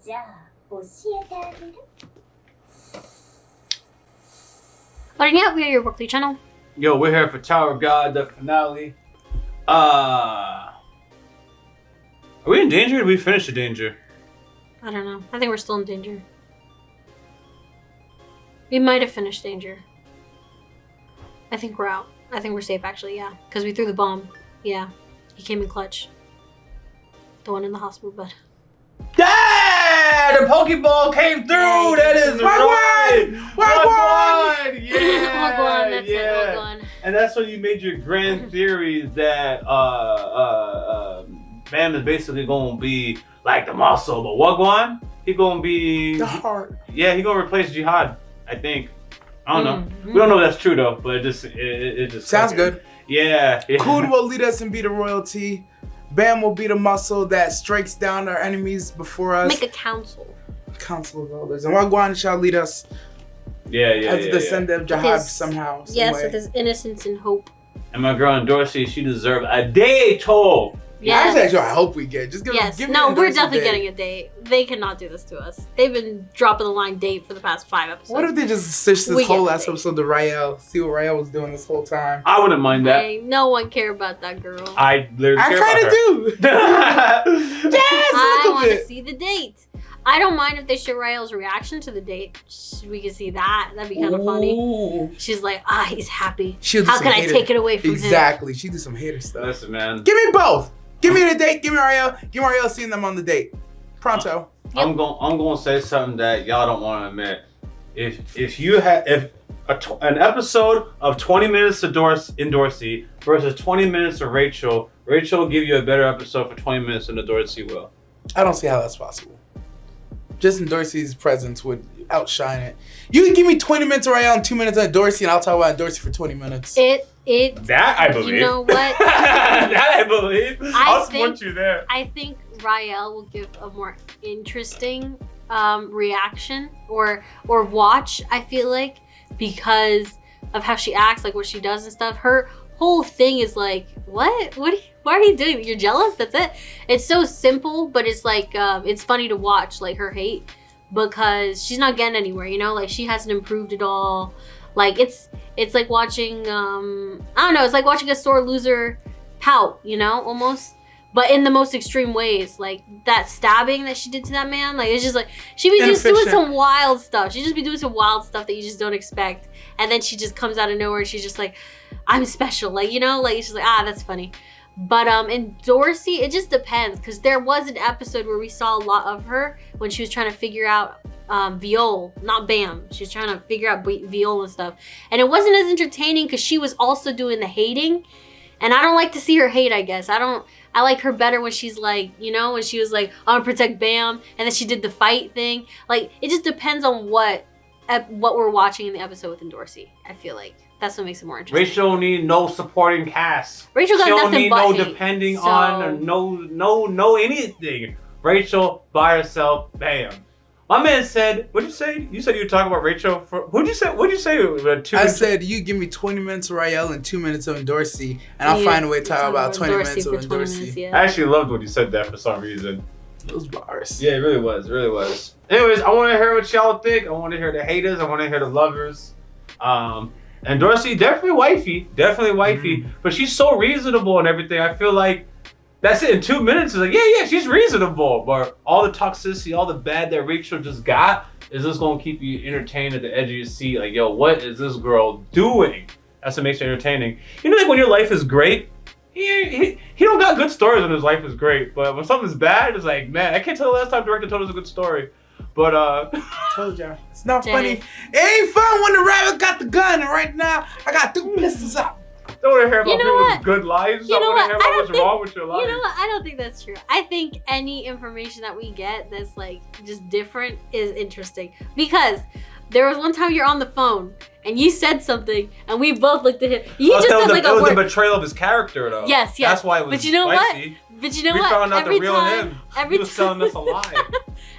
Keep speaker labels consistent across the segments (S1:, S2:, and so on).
S1: じゃあ教えてあげる。
S2: But yeah, we are your Yaboyrocklee channel.
S3: Yo, we're here for Tower of God, the finale. Are we in danger or did we finish the danger?
S2: I don't know. I think we're still in danger. We might have finished danger. I think we're out. I think we're safe actually, yeah. Because we threw the bomb. Yeah. He came in clutch. The one in the hospital bed.
S3: Yeah! The Pokeball came through! That is right! Wagwan! Yeah!
S2: Wagwan, that's it, Wagwan.
S3: And that's when you made your grand theory that BAAM is basically gonna be like the muscle, but Wagwan, he gonna be
S4: the heart.
S3: Yeah, he gonna replace Jihad, I think. I don't know. We don't know if that's true though, but it just
S4: sounds good.
S3: Yeah.
S4: Kud will lead us and be the royalty. BAAM will be the muscle that strikes down our enemies before us.
S2: Make a council.
S4: Council of elders. And Wagwan shall lead us. As a descendant of Jihad somehow.
S2: Yes, with his innocence and hope.
S3: And my girl Dorsey, she deserved a date.
S2: Yes.
S4: Actually, I hope we get. Just give me
S2: no, we're definitely getting a date. They cannot do this to us. They've been dropping the line date for the past 5 episodes.
S4: What if they just switched this whole last episode to Rael? See what Rael was doing this whole time.
S3: I wouldn't mind that.
S2: Hey, no one care about that girl.
S3: I literally care about her.
S4: I kind of do. Yes,
S2: I want to see the date. I don't mind if they show Rael's reaction to the date. We can see that. That'd be kind of funny. She's like, he's happy. How can I take it away from him?
S4: Exactly. She did some hater stuff.
S3: Listen, man.
S4: Give me both. Give me the date. Give me Rael. Give me Rael seeing them on the date. Pronto.
S2: Yep.
S3: I'm going to say something that y'all don't want to admit. If an episode of 20 minutes in Dorsey versus 20 minutes of Rachel will give you a better episode for 20 minutes than the Dorsey will.
S4: I don't see how that's possible. Just in Dorsey's presence would outshine it. You can give me 20 minutes of Rael and 2 minutes of Dorsey, and I'll talk about Dorsey for 20 minutes.
S3: That I believe.
S2: You know what?
S3: That I believe. I'll support you there.
S2: I think Rael will give a more interesting reaction or watch, I feel like, because of how she acts, like what she does and stuff. Her whole thing is like, what? Why are you doing? You're jealous? That's it. It's so simple, but it's like, it's funny to watch, like her hate, because she's not getting anywhere, you know? Like she hasn't improved at all. Like it's like watching, I don't know, it's like watching a sore loser pout, you know, almost. But in the most extreme ways, like that stabbing that she did to that man, like it's just like, she be just doing some wild stuff. She just be doing some wild stuff that you just don't expect. And then she just comes out of nowhere and she's just like, I'm special, like, you know, like she's like, that's funny. But in Dorsey, it just depends, because there was an episode where we saw a lot of her when she was trying to figure out Viol, not BAAM. She was trying to figure out Viol and stuff. And it wasn't as entertaining because she was also doing the hating. And I don't like to see her hate, I guess. I like her better when she's like, you know, when she was like, I want to protect BAAM. And then she did the fight thing. Like, it just depends on what we're watching in the episode with Dorsey, I feel like. That's what makes it more interesting.
S3: Rachel don't need no supporting cast.
S2: Rachel got nothing but hate.
S3: She don't need no depending on or no anything. Rachel by herself, BAAM. My man said, what'd you say? You said you were talking about Rachel for, what'd you say?
S4: I said, you give me 20 minutes of Rael and 2 minutes of Dorsey, and I'll find a way to talk about 20 minutes of Dorsey.
S3: I actually loved when you said that for some reason.
S4: Those bars.
S3: Yeah, it really was. Anyways, I want to hear what y'all think. I want to hear the haters. I want to hear the lovers. And Dorsey, definitely wifey, but she's so reasonable and everything. I feel like that's it. In 2 minutes, it's like, yeah, she's reasonable. But all the toxicity, all the bad that Rachel just got is just going to keep you entertained at the edge of your seat. Like, yo, what is this girl doing? That's what makes it entertaining. You know, like when your life is great, he don't got good stories when his life is great. But when something's bad, it's like, man, I can't tell the last time director told us a good story. But
S4: told y'all, it's not funny. It ain't fun when the rabbit got the gun, and right now I got 2 pistols out.
S3: Don't want to hear about people's good lives. I want to hear about what's wrong with your life.
S2: You know what? I don't think that's true. I think any information that we get that's like just different is interesting, because there was one time you're on the phone and you said something and we both looked at him. He just said like a word. It was
S3: a betrayal of his character, though.
S2: Yes.
S3: That's why it was.
S2: But you know
S3: spicy.
S2: What? But you know what?
S3: We found out the real him. He was telling us a lie.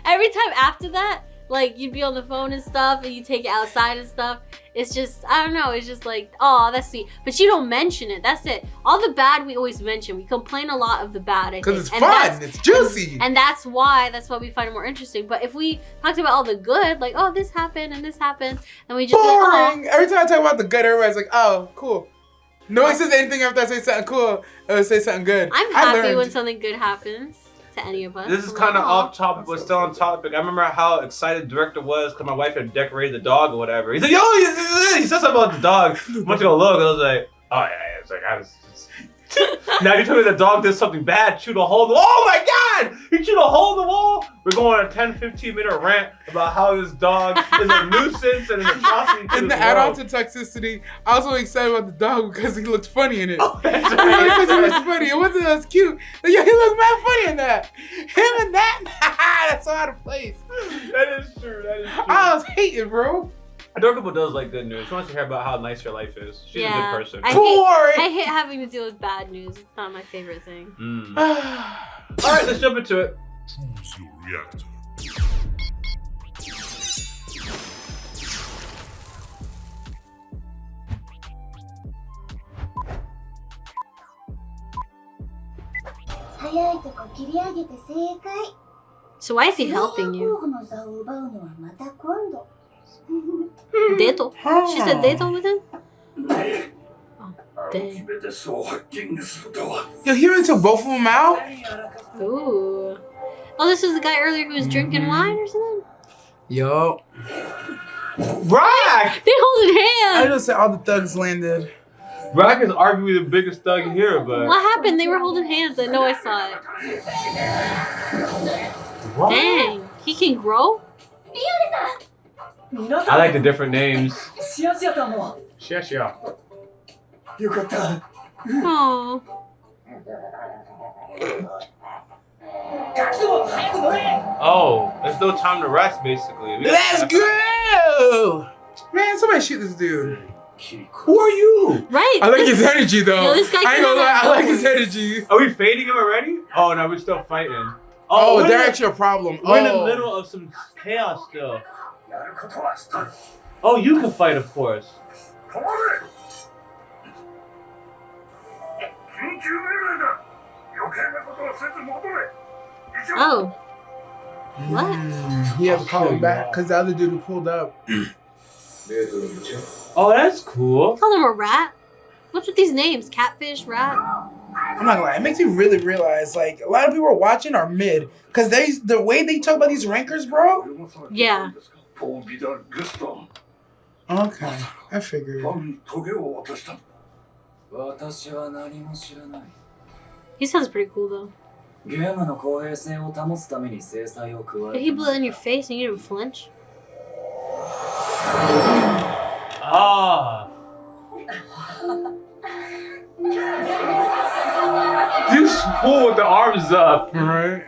S2: Every time after that, like you'd be on the phone and stuff, and you take it outside and stuff. It's just, I don't know. It's just like, oh, that's sweet. But you don't mention it. That's it. All the bad we always mention. We complain a lot of the bad.
S4: Because it's fun. It's juicy.
S2: And that's why we find it more interesting. But if we talked about all the good, like, oh, this happened and this happened, and we just
S4: boring. Every time I talk about the good, everybody's like, oh, cool. No one says anything after I say something cool. I would say something good.
S2: I'm happy when something good happens to any of us.
S3: This is kind of off topic, but still on topic. I remember how excited the director was because my wife had decorated the dog or whatever. He's like, yo, he said something about the dog. I went to go look, and I was like, oh yeah. It's like, I was just... Now you told me the dog did something bad, chewed a hole in the wall. Oh my God! He chewed a hole in the wall? We're going on a 10-15 minute rant about how this dog is a nuisance and an atrocity to
S4: and the add-on to toxicity, I was so excited about the dog because he looked funny in it.
S3: Oh, that's right.
S4: Because he looked funny. It wasn't as cute. Like, yeah, he looked mad funny in that. Him and that, that's so out of place.
S3: That is true.
S4: I was hating, bro.
S3: Adorable does like good news. She wants to hear about how nice her life is. She's a good person.
S2: I hate having to deal with bad news. It's not my favorite thing.
S3: All right, let's jump into it.
S5: Choose your reactor.
S1: 早いとこ切り上げて正解。
S2: So why is he helping
S1: 候
S2: you?
S1: 補の座を奪うのはまた今度。
S2: Deto. She said Deto with him? Oh, dang.
S4: Yo, he really took both of them out?
S2: Ooh. Oh, this was the guy earlier who was drinking wine or something?
S4: Yo.
S3: Brock!
S2: They holding hands!
S4: I just said all the thugs landed.
S3: Brock is arguably the biggest thug here, but...
S2: What happened? They were holding hands. I know I saw it.
S3: What?
S2: Dang. He can grow?
S3: I like the different names. Xia.
S2: Oh.
S3: Oh, there's no time to rest, basically.
S4: Let's go! Man, somebody shoot this dude. Who are you?
S2: Right.
S4: I like his energy, though.
S2: Yo, this guy
S4: I ain't gonna lie, I like his energy.
S3: Are we fading him already? Oh, no, we're still fighting.
S4: Oh, that's your problem.
S3: We're in the middle of some chaos still. Oh, you can fight, of course.
S2: Oh. What?
S4: He had to call him back because the other dude who pulled up.
S3: Oh, that's cool.
S2: Call him a rat? What's with these names? Catfish, rat?
S4: I'm not gonna lie, it makes me really realize like a lot of people are watching are mid because the way they talk about these rankers, bro.
S2: Yeah.
S4: Okay, I figured.
S2: He sounds pretty cool though. He blew it in your face and you didn't flinch.
S3: Ah. This fool with the arms up.
S4: Right.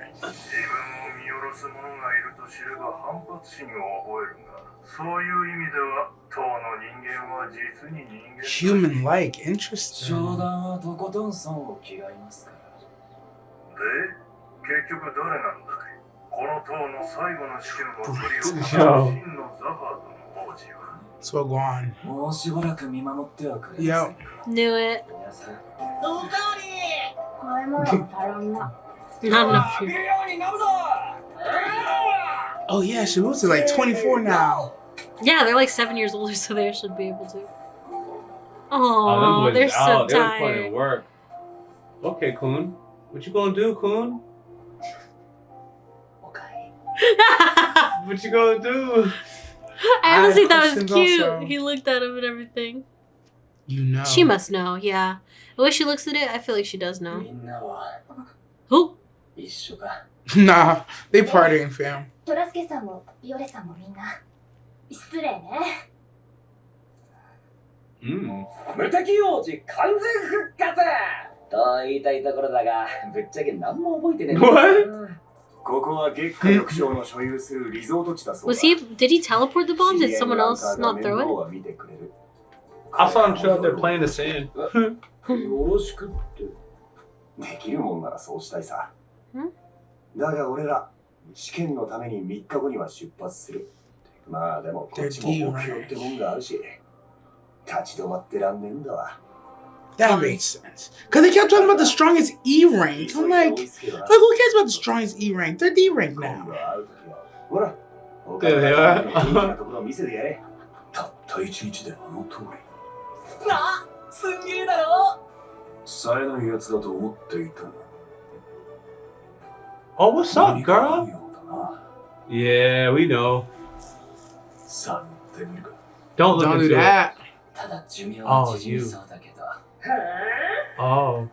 S4: Human-like, interesting. So go on. Yep.
S2: Knew it.
S1: これも足らんな。
S2: Not enough food.
S4: Oh yeah, Shibu's like 24 now.
S2: Yeah, they're like 7 years older, so they should be able to.
S3: Oh,
S2: Oh,
S3: them
S2: they're
S3: boys
S2: so
S3: out. They were putting
S2: tired.
S3: in work. Okay, Kun. What you gonna do, Kun? What you gonna do?
S2: I honestly thought it was
S4: questions
S2: cute.
S4: also.
S2: He looked at him and everything.
S4: You know.
S2: She must know, yeah. The way she looks at it, I feel like she does know. Who?
S4: Nah, they partying, fam.
S1: トラスケさんもビオレさんもみんな失礼ね。
S6: 無敵王子完全復活と言いたいところだが、ぶっちゃけ何も覚えてねえ。
S3: What?
S6: ここは月下浴場の所有するリゾート地だそうだ。
S2: Did he teleport the bomb? Did someone else not throw it?
S3: I saw him chill out there playing the sand.
S6: よろしくって。できるもんならそうしたいさ。だが俺ら、試験のために3日後には出発する。まあでもこっちも目標ってもんがあるし、立ち止まってらんねえんだわ。
S4: That makes sense. Because they kept talking about the strongest E rank. I'm like, who cares about the strongest E rank? They're D rank now.
S6: ほら、他のところ見せてやれ。たった1日であの通り。なあ、すんげえだろ。冴えないやつだと思っていたが。
S3: Oh, what's up, girl? Yeah, we know. Don't look
S4: Don't
S3: into
S4: do that.
S3: Oh, you. Oh.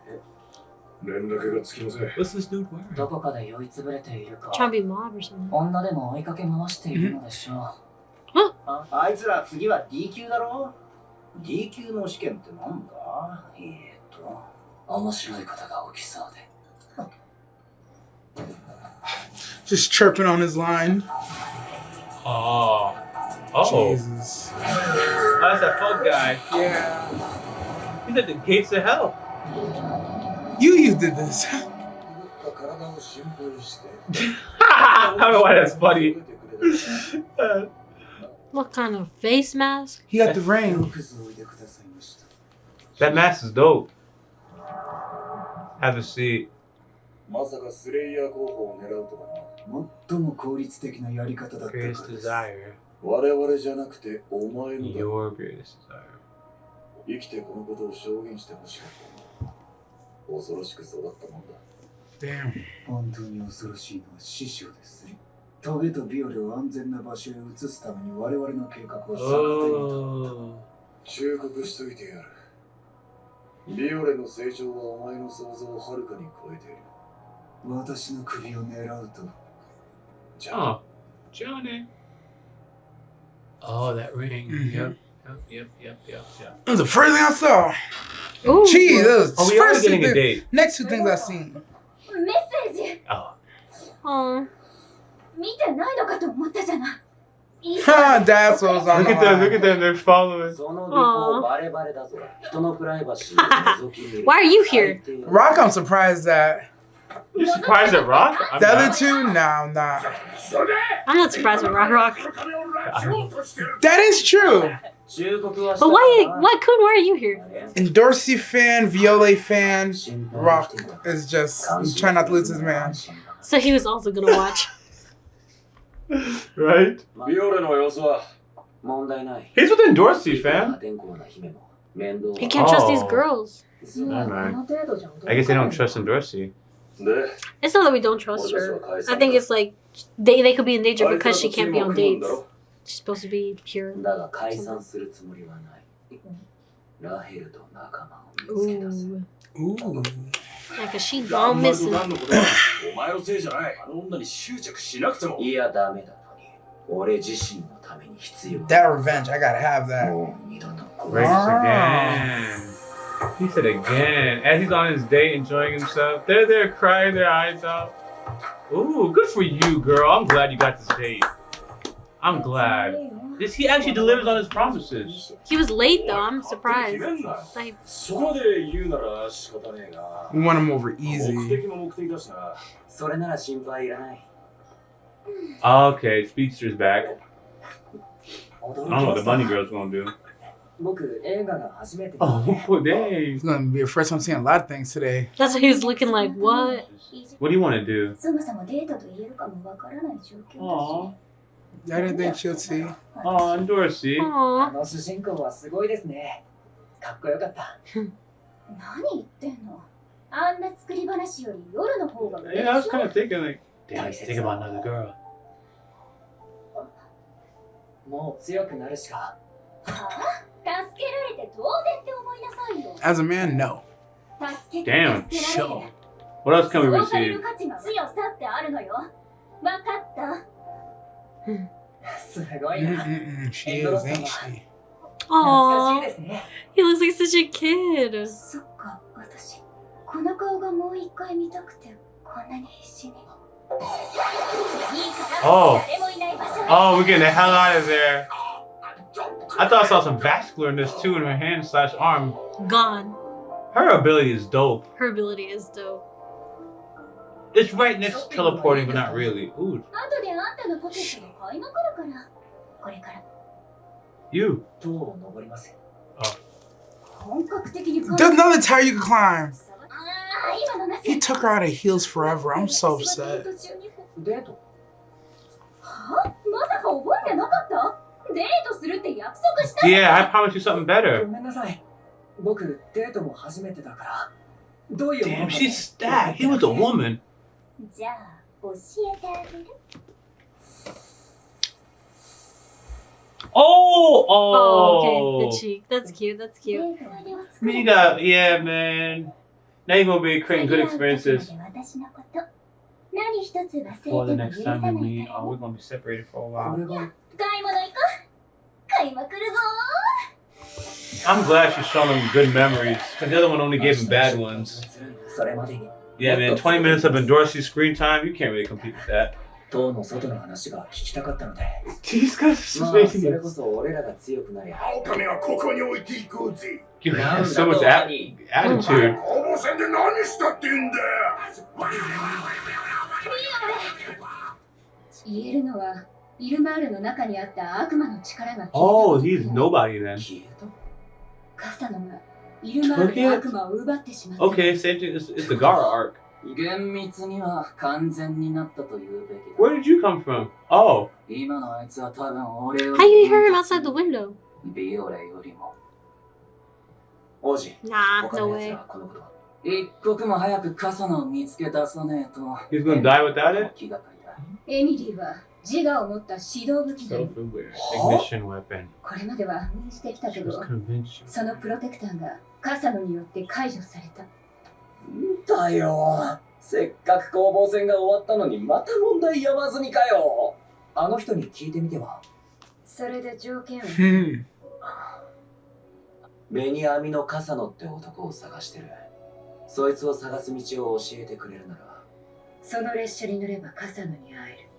S3: What's this dude wearing?
S6: どこかで酔いつぶれているか。
S2: Trying to be mob or something.
S6: 女でも追いかけ回しているのでしょう。あいつら次は D 級だろ。 D 級の試験ってなんだ。面白いことが起きそうで。
S4: Just chirping on his line.
S3: Oh. Oh.
S4: Jesus.
S3: Oh, that's that fuck guy.
S4: Yeah.
S3: He's at the gates of hell.
S4: You did this.
S3: I don't know why that's funny.
S2: What kind of face mask?
S4: He got the ring.
S3: That mask is dope. Have a seat.
S6: まさかスレイヤー候補を狙うとはな。最も効率的なやり方だったからです。
S3: Greatest desire.
S6: 我々じゃなくてお前のだ。
S3: Your greatest desire.
S6: 生きてこのことを証言してほしかったな。恐ろしく育ったもんだ。
S4: Damn.
S6: 本当に恐ろしいのは師匠です。トゲとビオレを安全な場所へ移すために我々の計画を逆手に取った。忠告しといてやる。ビオレの成長はお前の想像をはるかに超えている。私の首を狙うと。じゃあ。
S3: Oh, Johnny. Oh, that ring.
S4: Mhm.
S3: Yep.
S4: That was the first thing I saw.
S2: Ooh.
S4: Gee, that was
S3: Oh,
S4: the
S3: we are
S4: first
S3: getting a
S4: thing.
S3: date.
S4: Next two things I seen.
S1: メッセージ
S3: Oh.
S2: Aw.
S1: 見てないのかと思ったじゃない。
S4: Ha, that's what was on
S3: Look
S4: the
S3: at them.
S4: line.
S3: Look at them. They're following.
S6: その尾行バレバレだぞ。人のプライバシーを覗き見る。
S2: Why are you here?
S4: Rock, I'm surprised that.
S3: You surprised at Rock? I'm
S4: The other
S3: not.
S4: two, no, I'm not.
S2: I'm not surprised with Rock.
S4: That is true.
S2: But what Kun, why are you here?
S4: And Dorsey fan, Violet fan, Rock is just trying not to lose his man.
S2: So he was also gonna watch.
S3: Right?
S6: ビオレの様子は問題ない。
S3: He's within Dorsey, fam.
S2: He can't trust these
S3: Oh.
S2: girls.
S1: もうこの程度じゃ驚かない
S3: I guess they don't trust in Dorsey.
S6: で、
S2: It's not that we don't trust her. I think it's like they could be in danger because she can't be on dates. She's supposed to be pure.
S6: だが解散するつもりはない。ラヘルと仲間を見つけ出す。
S2: Ooh.
S4: Ooh.
S2: Like, is she gone missing?
S6: お前のせいじゃない。あの女に執着しなくても。いや、ダメだ。俺自身のために必要。
S4: That revenge, I gotta have that.
S6: もう二度と殺
S3: Breaks
S6: す。
S3: again. He said again. As he's on his date enjoying himself. They're there crying their eyes out. Ooh, good for you, girl. I'm glad you got this date. I'm glad. He actually delivers on his promises.
S2: He was late though. I'm surprised. Like,
S6: そこまで言うなら仕方ねえな。
S4: We want him over
S6: 目
S4: easy.
S6: 的も目的だしな。それなら心配いらない。
S3: Okay, Speedster's back. I don't know what the bunny girl's gonna do.
S6: 僕、映画が初めて。
S3: Oh, dang.
S4: It's gonna be the first time seeing a lot of things today.
S2: that's what he was looking like. What?
S3: What do you want to do?
S1: そもそもデートと言えるかもわからない状況
S3: Aw.
S4: I didn't think she'll see.
S3: Aw, and Dorsey.
S2: あ
S6: の主人公はすごいですね。かっこよかった。
S1: 何言ってんの。あんな作り話より夜の方が嬉しい。
S3: Yeah, I was kind of thinking, like, damn, think about another girl.
S6: もう強くなるしか。
S1: はあ？助けられて当然って思いなさいよ。
S4: As a man, no.
S1: 助け
S3: Damn.
S1: て助けられ
S4: Show.
S1: て。
S3: What else can we
S1: そうされる
S3: receive?
S1: 価値が強さってあるのよ。わかった
S6: すごいな。
S4: She is, ain't she?
S6: 懐かしい
S2: Aw.
S6: ですね。
S2: He looks like such a kid.
S1: そっか、私。この顔がもう一回見たくて、こんなに必死に。いいから、
S3: Oh.
S1: 誰もいない場所へ。
S3: Oh, we're getting the hell out of there. I thought I saw some vascularness too in her hand slash arm.
S2: Gone.
S3: Her ability is dope.
S2: Her ability is dope.
S3: It's right next to teleporting, but not really. Ooh,
S1: 後であんたのポケットも買いまくるから。これから。
S3: you.
S6: 塔を登ります。
S1: 本格的に
S4: There's another tower you can climb.
S1: ああ、今のな
S4: He took her out of heels forever. I'm so upset.
S6: デート
S1: はあ、まさか覚えてなかった？デートするって約束した。
S3: Yeah, I promised you something
S6: ご
S3: better.
S6: めんなさい。僕、デートも初めてだから。どういうもの
S3: Damn,
S6: か
S3: she's stacked. He was a woman.
S1: じゃあ、教えてあげる。
S3: Oh,
S2: Oh, okay.
S3: oh.
S2: The cheek. That's cute. That's
S1: デ
S2: cute.
S1: ートはでは作
S3: I mean,
S1: れ
S3: you
S1: ない。
S3: got, yeah, man. Now you're gonna be creating good experiences
S1: 私のこと何一つ忘れて
S3: for the
S1: も
S3: next
S1: 許さ
S3: time
S1: な
S3: we
S1: い
S3: meet.
S1: から
S3: Oh, we're gonna be separated for a
S6: こ
S3: while.
S6: れが
S1: 買い物行こう。買いまくるぞ
S3: I'm glad she's showing him good memories, because the other one only gave him bad ones.
S6: それまでに
S3: Yeah, man, 20 minutes of Endorsee's screen time, you can't really compete with that.
S6: 塔の外の話が聞きたかったので。
S3: These guys
S6: ま
S3: are
S6: あ、そ
S3: making
S6: れこそ俺らが強くなりゃ。
S5: 狼はここに置いていこうぜ。
S3: you have so much attitude.
S5: 攻防戦で何したって言うんだよ。
S1: 言えるのはイルマールの中にあった悪魔の力が
S3: Oh, he's nobody then.
S6: 消えた
S1: カサノがイルマールの悪魔を奪ってしまった
S3: Okay, same thing. It's the Gara arc.
S6: 厳密には完全になったと言うべきだ。
S3: Where did you come from? Oh,
S6: 今のあいつは多分俺よ
S2: How you hear him outside the window?
S6: ビオレよりも。王子、
S2: Nah,
S6: 他
S2: no
S6: の奴
S2: way.
S6: らはこのこと。一刻も早くカサナを見つけ出さねえと。
S3: he's gonna die without it?
S6: 気がかりだ。
S1: エミリーは自我を持った指導武器なの
S3: Self-aware. Ignition weapon.
S1: これまでは封印してきたけ
S3: She
S1: ど
S3: was convinced.
S1: そのプロテクターがカサノによって解除された
S6: だよ。せっかく攻防戦が終わったのにまた問題山積みかよ。あの人に聞いてみては。
S1: それで条件を
S4: Hmm.
S6: ベニアミのカサノって男を探してる。そいつを探す道を教えてくれるなら。
S1: その列車に乗ればカサノに会える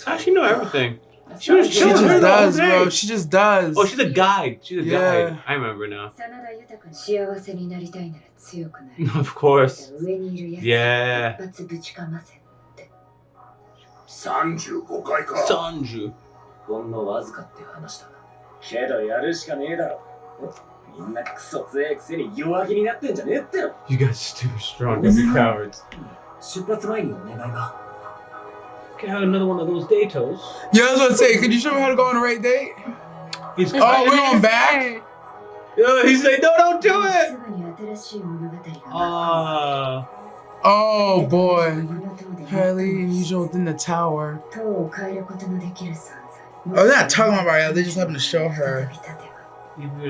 S3: How she know everything? She was
S4: She
S3: chilling
S4: just
S3: with her all
S4: does,
S3: day.
S4: bro. She just does.
S3: Oh, she's a guide. She's a
S4: Yeah.
S3: guide. I remember now.
S1: 真田豊に幸せになりたいなら強くなる
S3: Of course.
S1: 上にいるやつ
S3: Yeah.
S1: 一発ぶちかませ
S5: 35回か。
S3: Sanju.
S6: ほんのわずかって話だ。けどやるしかねえだろ。みんなクソ強えくせに弱気になってんじゃねえってろ。
S3: You guys are super strong. Don't be cowards.
S6: 出発前にお願いが。
S3: Can I have another one of those datos?
S4: Yeah, I was about to say, could you show me how to go on a right date?
S3: He's
S4: Oh, we're going back?
S3: Yo, he said, no, don't do
S1: す
S3: it.
S1: ぐに新しい物語が
S4: Oh, boy.
S1: この塔で
S4: Highly unusual within the tower.
S1: 塔を変えることのできる存在
S4: Oh, they're not talking about Rael. They're just having to show her.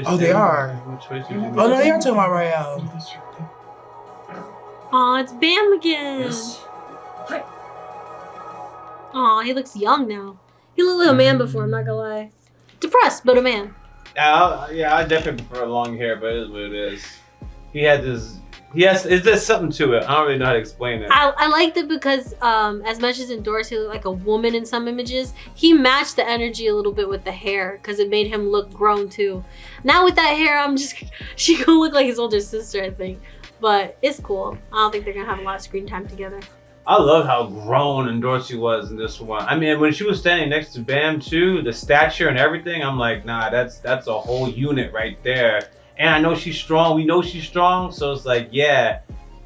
S4: Oh, they are.
S3: What choice
S4: Oh, no, they are talking about Rael.
S2: Aw, it's BAAM again.
S6: よし。はい。
S2: Aw, he looks young now. He looked like a man before, I'm not gonna lie. Depressed, but a man.
S3: Yeah, I definitely prefer long hair, but it is what it is. He had this. It's just something to it. I don't really know how to explain it.
S2: I liked it because as much as Dorsey looked like a woman in some images, he matched the energy a little bit with the hair because it made him look grown too. Now with that hair, she gonna look like his older sister, I think. But it's cool. I don't think they're gonna have a lot of screen time together.
S3: I love how grown Dorsey was in this one. I mean, when she was standing next to BAAM too, the stature and everything, I'm like, nah, that's a whole unit right there. And I know she's strong. We know she's strong, so it's like, yeah.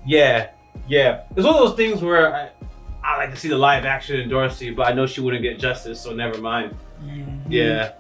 S3: It's one of those things where I like to see the live action in Dorsey, but I know she wouldn't get justice, so never mind. Yeah.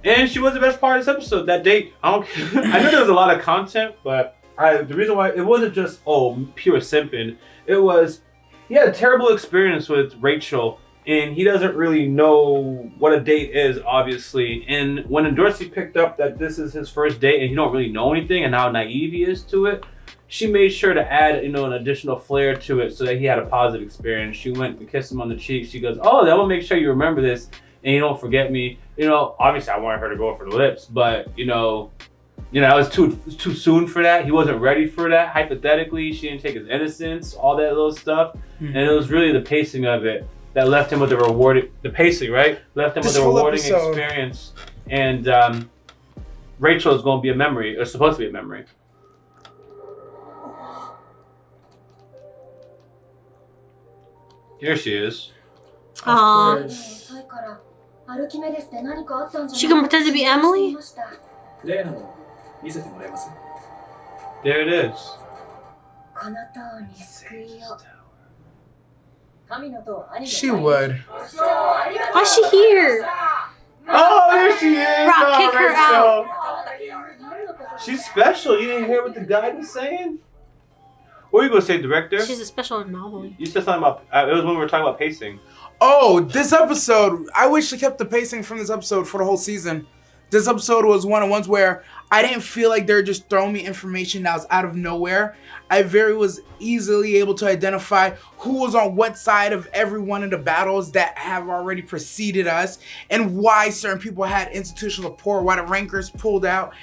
S3: And she was the best part of this episode. That date, I know there was a lot of content, but the reason why it wasn't just pure simping. It was he had a terrible experience with Rachel. And he doesn't really know what a date is, obviously. And when Dorsey picked up that this is his first date and he don't really know anything and how naive he is to it, she made sure to add, an additional flair to it so that he had a positive experience. She went to kiss him on the cheek. She goes, "Oh, that will make sure you remember this and you don't forget me." Obviously I wanted her to go for the lips, but it was too soon for that. He wasn't ready for that. Hypothetically, she didn't take his innocence, all that little stuff, and it was really the pacing of it that left him with the pacing, right? Left him with a rewarding experience. And Rachel is going to be a memory, or supposed to be a memory. Here she is.
S2: Aww.
S1: 遅いから歩き目ですって何かあったんじゃ
S2: She can pretend to be Emily?
S6: 例の見せてもらえます
S3: There it is.
S1: この塔に救いを神の塔アニメ
S4: She would.
S2: Why's she here?
S3: Oh, there she is.
S2: Rock,
S3: Oh,
S2: kick her
S3: Rachel.
S2: out.
S3: She's special. You didn't hear what the guy was saying? What were you going to say, director?
S2: She's a special anomaly.
S3: You said something about, it was when we were talking about pacing.
S4: Oh, this episode. I wish they kept the pacing from this episode for the whole season. This episode was one of the ones where I didn't feel like they were just throwing me information that was out of nowhere. I was easily able to identify who was on what side of every one of the battles that have already preceded us and why certain people had institutional support, why the rankers pulled out.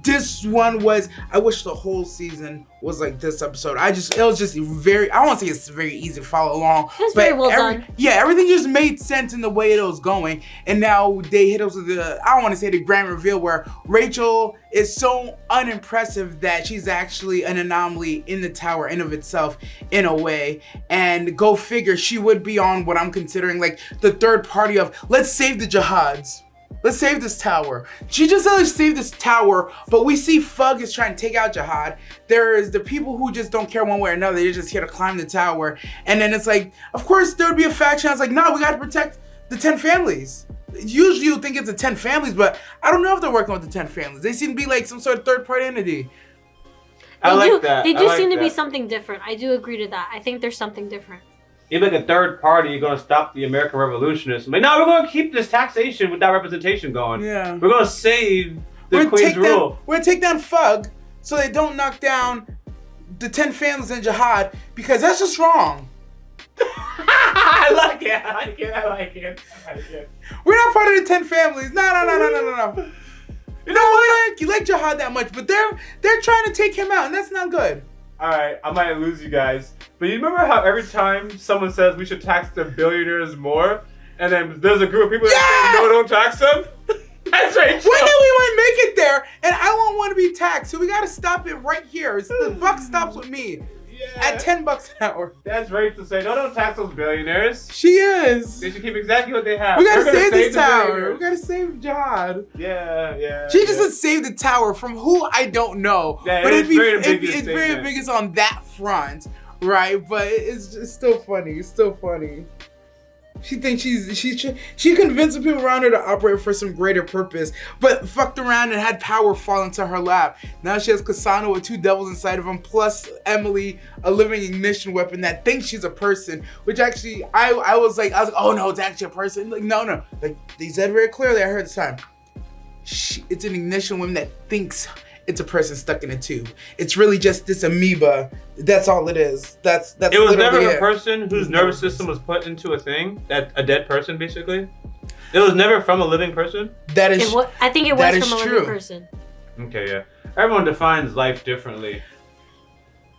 S4: This one was, I wish the whole season was like this episode. It was just very, I don't want to say it's very easy to follow along.
S2: It was very well done.
S4: Yeah, everything just made sense in the way it was going. And now they hit us with I don't want to say the grand reveal where Rachel is so unimpressive that she's actually an anomaly in the tower in of itself in a way. And go figure, she would be on what I'm considering like the third party of let's save the jihads. Let's save this tower. She just said let's save this tower, but we see Fug is trying to take out Jihad. There's the people who just don't care one way or another. They're just here to climb the tower. And then it's like, of course there would be a faction that's like, no, we gotta protect the 10 families. Usually you would think it's the 10 families, but I don't know if they're working with the 10 families. They seem to be like some sort of third party entity.
S3: I like that.
S2: They do seem to be something different. I do agree to that. I think there's something different.
S3: Even like a third party, you're going to stop the American revolutionists. But no, we're going to keep this taxation with that representation going.
S4: Yeah.
S3: We're going to save the Queen's rule.
S4: We're gonna take down Fug so they don't knock down the 10 families in Jihad because that's just wrong.
S3: I like it.
S4: We're not part of the 10 families. No. You know what? You like Jihad that much, but they're trying to take him out, and that's not good.
S3: Alright, I might lose you guys. But you remember how every time someone says we should tax the billionaires more, and then there's a group of people that say, no, don't tax them? That's right.
S4: One day we might make it there, and I won't want to be taxed, so we gotta stop it right here. The buck stops with me. At $10 an hour.
S3: That's right to say, no, don't tax those billionaires.
S4: She is.
S3: They should keep exactly what they have.
S4: We gotta save this
S3: the
S4: tower.
S3: billionaires.
S4: We gotta save Jihad.
S3: Yeah.
S4: She just said save the tower from who I don't know.
S3: Yeah,
S4: but
S3: it's
S4: very ambiguous on that front, right? But it's still funny. It's still funny. She thinks she convinced the people around her to operate for some greater purpose, but fucked around and had power fall into her lap. Now she has Kasano with 2 devils inside of him, plus Emily, a living ignition weapon that thinks she's a person. Which actually, I was like, oh no, it's actually a person. Like no, like they said very clearly. I heard this time, it's an ignition weapon that thinks it's a person stuck in a tube. It's really just this amoeba. That's all it is. That's
S3: it was never
S4: it.
S3: a person whose nervous system was put into a thing, a dead person basically. It was never from a living person.
S4: That is.
S2: I think it was from a living person.
S3: Okay, yeah. Everyone defines life differently.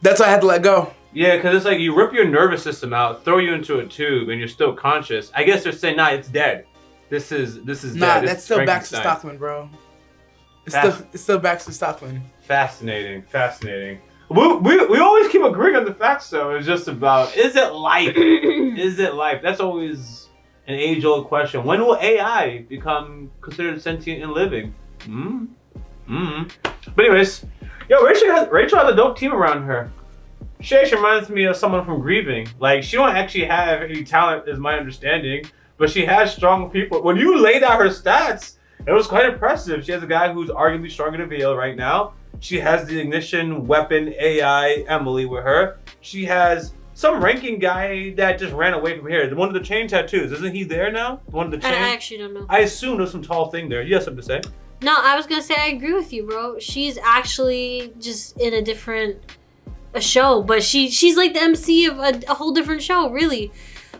S4: That's why I had to let go.
S3: Yeah, because it's like you rip your nervous system out, throw you into a tube, and you're still conscious. I guess they're saying, nah, it's dead. This is
S4: nah,
S3: dead.
S4: That's still Baxter Stockman, bro. It's still Baxter Stockman.
S3: Fascinating. We always keep agreeing on the facts, though. It's just about, is it life? Is it life? That's always an age-old question. When will AI become considered sentient and living? But anyways, yo, Rachel has a dope team around her. She actually reminds me of someone from Grieving. Like, she don't actually have any talent, is my understanding, but she has strong people. When you laid out her stats, it was quite impressive. She has a guy who's arguably stronger than Veil right now. She has the ignition weapon AI Emily with her. She has some ranking guy that just ran away from here. The one with the chain tattoos. Isn't he there now? The one with the chain?
S2: I actually don't know.
S3: I assume there's some tall thing there. You have something to say?
S2: No, I was gonna say I agree with you, bro. She's actually just in a show, but she's like the MC of a whole different show, really.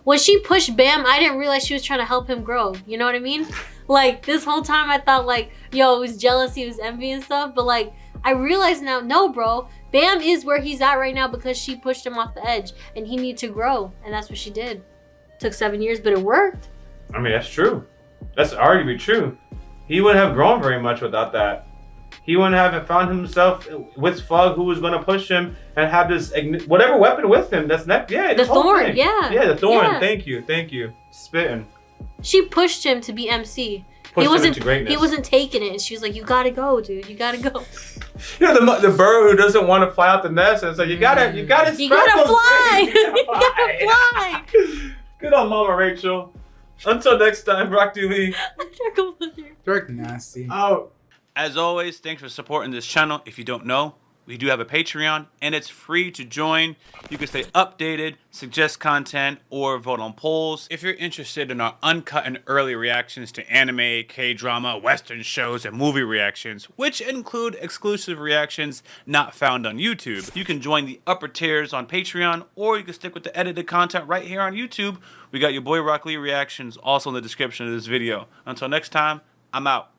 S2: When she pushed BAAM, I didn't realize she was trying to help him grow. You know what I mean? Like, this whole time I thought, like, yo, it was jealousy, it was envy and stuff. But, like, I realize now, no, bro. BAAM is where he's at right now because she pushed him off the edge. And he needed to grow. And that's what she did. Took 7 years, but it worked.
S3: I mean, that's true. That's arguably true. He wouldn't have grown very much without that. he wouldn't have found himself with Fug, who was gonna push him and have this whatever weapon with him. That's not
S2: The thorn, yeah.
S3: Yeah, the thorn.
S2: Yeah.
S3: Thank you. Spitting.
S2: She pushed him to be MC.
S3: Pushed him into greatness.
S2: He wasn't taking it, and she was like, "You gotta go, dude. You gotta go.
S3: You know the bird who doesn't want to fly out the nest, and so you gotta
S2: You
S3: spread
S2: gotta
S3: those
S2: fly.
S3: wings.
S2: You gotta fly."
S3: Good on Mama Rachel. Until next time, Broccoli Lee.
S4: Dirk nasty.
S3: Out. As always, thanks for supporting this channel. If you don't know, we do have a Patreon, and it's free to join. You can stay updated, suggest content, or vote on polls. If you're interested in our uncut and early reactions to anime, K-drama, Western shows, and movie reactions, which include exclusive reactions not found on YouTube, you can join the upper tiers on Patreon, or you can stick with the edited content right here on YouTube. We got Yaboyrocklee reactions also in the description of this video. Until next time, I'm out.